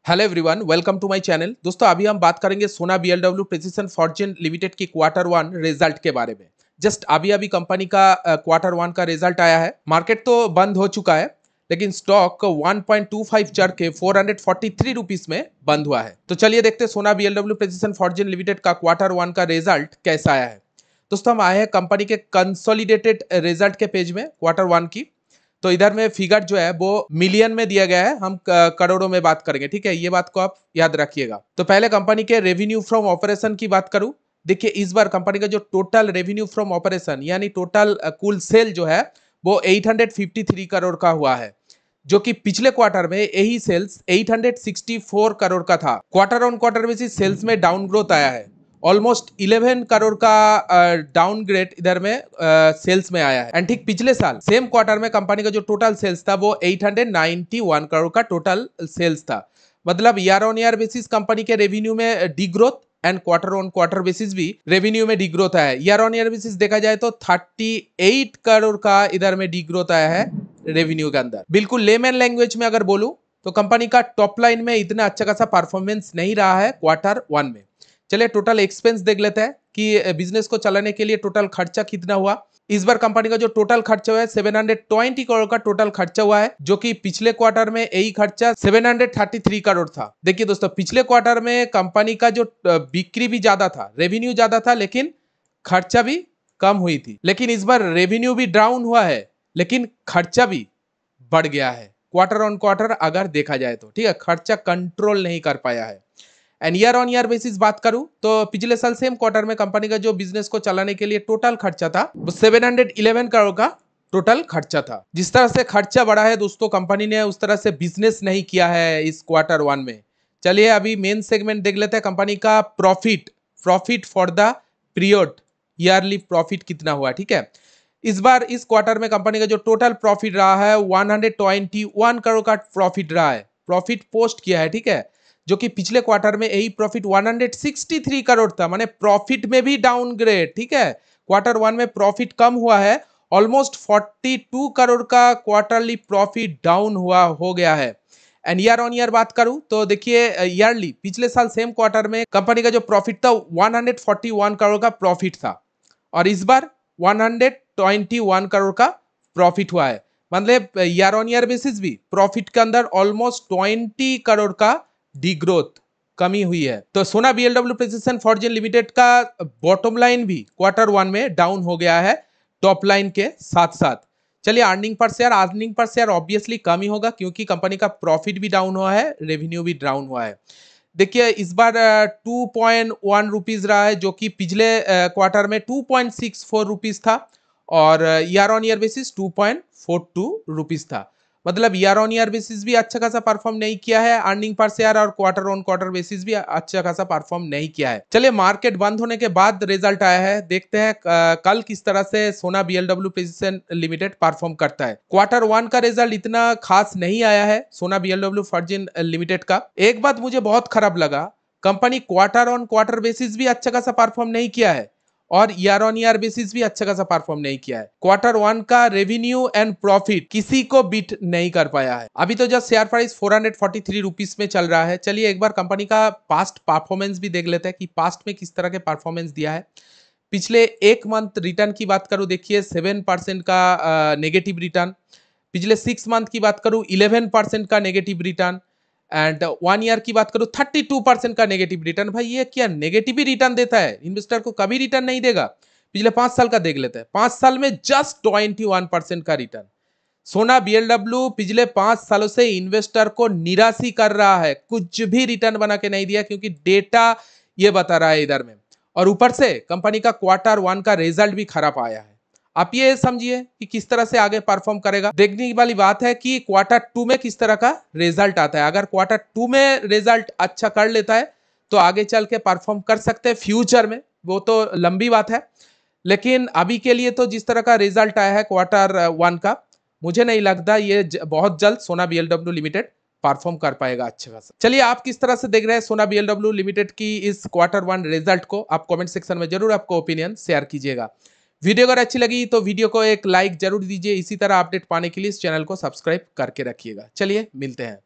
Hello everyone, welcome to my channel. दोस्तों अभी हम बात करेंगे Sona BLW precision forgings limited की क्वार्टर वन रिजल्ट के बारे में। जस्ट अभी अभी कंपनी का क्वार्टर वन का रिजल्ट आया है। मार्केट तो बंद हो चुका है लेकिन स्टॉक 1.25 चढ़ के 443 रुपीस में बंद हुआ है। तो चलिए देखते हैं सोना बीएलडब्ल्यू प्रिसिशन फॉर्जिन लिमिटेड का क्वार्टर वन का रिजल्ट कैसा आया है। दोस्तों हम आए हैं कंपनी के कंसोलिडेटेड रिजल्ट के पेज में क्वार्टर वन की। तो इधर में फिगर जो है वो मिलियन में दिया गया है, हम करोड़ों में बात करेंगे, ठीक है। ये बात को आप याद रखिएगा। तो पहले कंपनी के रेवेन्यू फ्रॉम ऑपरेशन की बात करूं। देखिए इस बार कंपनी का जो टोटल रेवेन्यू फ्रॉम ऑपरेशन यानी टोटल कुल सेल जो है वो 853 करोड़ का हुआ है, जो कि पिछले क्वार्टर में यही सेल्स 864 करोड़ का था। Quarter on quarter basis sales में डाउन ग्रोथ आया है। ऑलमोस्ट 11 करोड़ का डाउनग्रेड इधर में सेल्स में आया है। एंड ठीक पिछले साल सेम क्वार्टर में कंपनी का जो टोटल सेल्स था वो 891 करोड़ का टोटल सेल्स था। मतलब year on year basis company के रेवेन्यू में D growth and quarter on quarter basis भी रेवेन्यू में डी ग्रोथ आया है। ईयर ऑन ईयर बेसिस देखा जाए तो 38 करोड़ का इधर में डी ग्रोथ आया है रेवेन्यू के अंदर। बिल्कुल लेमैन लैंग्वेज में अगर बोलूं तो कंपनी का टॉप लाइन में इतना अच्छा खासा परफॉर्मेंस नहीं रहा है क्वार्टर वन में। चलिए टोटल एक्सपेंस देख लेते हैं कि बिजनेस को चलाने के लिए टोटल खर्चा कितना हुआ। इस बार कंपनी का जो टोटल खर्चा हुआ है 720 करोड़ का टोटल खर्चा हुआ है, जो कि पिछले क्वार्टर में यही खर्चा 733 करोड़ था। देखिए दोस्तों पिछले क्वार्टर में कंपनी का जो बिक्री भी ज्यादा था, रेवेन्यू ज्यादा था, लेकिन खर्चा भी कम हुई थी। लेकिन इस बार रेवेन्यू भी डाउन हुआ है लेकिन खर्चा भी बढ़ गया है क्वार्टर ऑन क्वार्टर अगर देखा जाए तो, ठीक है। खर्चा कंट्रोल नहीं कर पाया है। And year on year basis बात करूं तो पिछले साल सेम क्वार्टर में कंपनी का जो बिजनेस को चलाने के लिए टोटल खर्चा था वो 711 करोड़ का टोटल खर्चा था। जिस तरह से खर्चा बढ़ा है दोस्तों, कंपनी ने उस तरह से बिजनेस नहीं किया है इस क्वार्टर वन में। चलिए अभी मेन सेगमेंट देख लेते हैं कंपनी का profit for the period, yearly profit कितना हुआ, ठीक है। इस बार इस क्वार्टर में कंपनी का जो टोटल प्रॉफिट रहा है 121 करोड़ का प्रॉफिट रहा है, प्रॉफिट पोस्ट किया है, ठीक है। जो कि पिछले क्वार्टर में यही प्रॉफिट 163 करोड़ था, माने प्रॉफिट में भी डाउनग्रेड, ठीक है। क्वार्टर वन में प्रॉफिट कम हुआ है, ऑलमोस्ट 42 करोड़ का क्वार्टरली प्रॉफिट डाउन हुआ हो गया है। एंड ईयर ऑन ईयर बात करूं तो देखिए ईयरली पिछले साल सेम क्वार्टर में कंपनी का जो प्रॉफिट था 141 करोड़ का प्रॉफिट था और इस बार 121 करोड़ का प्रॉफिट हुआ है। मतलब ईयर ऑन ईयर बेसिस भी प्रॉफिट के अंदर ऑलमोस्ट 20 करोड़ का डी ग्रोथ कमी हुई है। तो सोना बीएलडब्ल्यू प्रिसिशन फॉर्जिन लिमिटेड का बॉटम लाइन भी क्वार्टर वन में डाउन हो गया है टॉप लाइन के साथ साथ। चलिए अर्निंग पर शेयर ऑब्वियसली कम ही होगा क्योंकि कंपनी का प्रॉफिट भी डाउन हुआ है, रेवेन्यू भी डाउन हुआ है। देखिए इस बार 2.1 रुपीज रहा है, जो कि पिछले क्वार्टर में 2.64 रुपीज था और year on year basis 2.42 rupees था। मतलब ईयर ऑन ईयर बेसिस भी अच्छा खासा परफॉर्म नहीं किया है अर्निंग पर शेयर, और क्वार्टर ऑन क्वार्टर बेसिस भी अच्छा खासा परफॉर्म नहीं किया है। चलिए मार्केट बंद होने के बाद रिजल्ट आया है, देखते हैं कल किस तरह से सोना बीएलडब्ल्यू प्रिसिशन लिमिटेड परफॉर्म करता है। क्वार्टर वन का रिजल्ट इतना खास नहीं आया है सोना बीएलडब्ल्यू फॉर्जिन लिमिटेड का। एक बात मुझे बहुत खराब लगा, company quarter on quarter basis भी अच्छा खासा परफॉर्म नहीं किया है और ईयर ऑन ईयर बेसिस भी अच्छा खासा परफॉर्म नहीं किया है। क्वार्टर वन का रेवेन्यू एंड प्रॉफिट किसी को बीट नहीं कर पाया है। अभी तो जस्ट शेयर प्राइस 443 रुपीस में चल रहा है। चलिए एक बार कंपनी का पास्ट परफॉर्मेंस भी देख लेते हैं कि पास्ट में किस तरह के परफॉर्मेंस दिया है। पिछले एक मंथ रिटर्न की बात करूं, देखिए 7% का नेगेटिव रिटर्न। पिछले 6 मंथ की बात करूं 11% का नेगेटिव रिटर्न एंड 1 ईयर की बात करूं 32% का नेगेटिव रिटर्न। भाई ये क्या नेगेटिव ही रिटर्न देता है, इन्वेस्टर को कभी रिटर्न नहीं देगा। पिछले 5 साल का देख लेते हैं, 5 साल में जस्ट 21% का रिटर्न। सोना बीएलडब्ल्यू पिछले 5 सालों से इन्वेस्टर को निराश ही कर रहा है, कुछ भी रिटर्न बना के नहीं दिया क्योंकि डेटा ये बता रहा है इधर में। और ऊपर से कंपनी का क्वार्टर वन का रिजल्ट भी खराब आया है। आप ये समझिए कि किस तरह से आगे परफॉर्म करेगा। देखने वाली बात है कि क्वार्टर टू में किस तरह का रिजल्ट आता है। अगर क्वार्टर टू में रिजल्ट अच्छा कर लेता है तो आगे चल के परफॉर्म कर सकते हैं फ्यूचर में, वो तो लंबी बात है। लेकिन अभी के लिए तो जिस तरह का रिजल्ट आया है क्वार्टर वन का, मुझे नहीं लगता ये बहुत जल्द सोना बीएलडब्ल्यू लिमिटेड परफॉर्म कर पाएगा अच्छा खासा। चलिए आप किस तरह से देख रहे हैं सोना बीएलडब्ल्यू लिमिटेड की इस क्वार्टर वन रिजल्ट को, आप कमेंट सेक्शन में जरूर आपको ओपिनियन शेयर कीजिएगा। वीडियो अगर अच्छी लगी तो वीडियो को एक लाइक जरूर दीजिए। इसी तरह अपडेट पाने के लिए इस चैनल को सब्सक्राइब करके रखिएगा। चलिए मिलते हैं।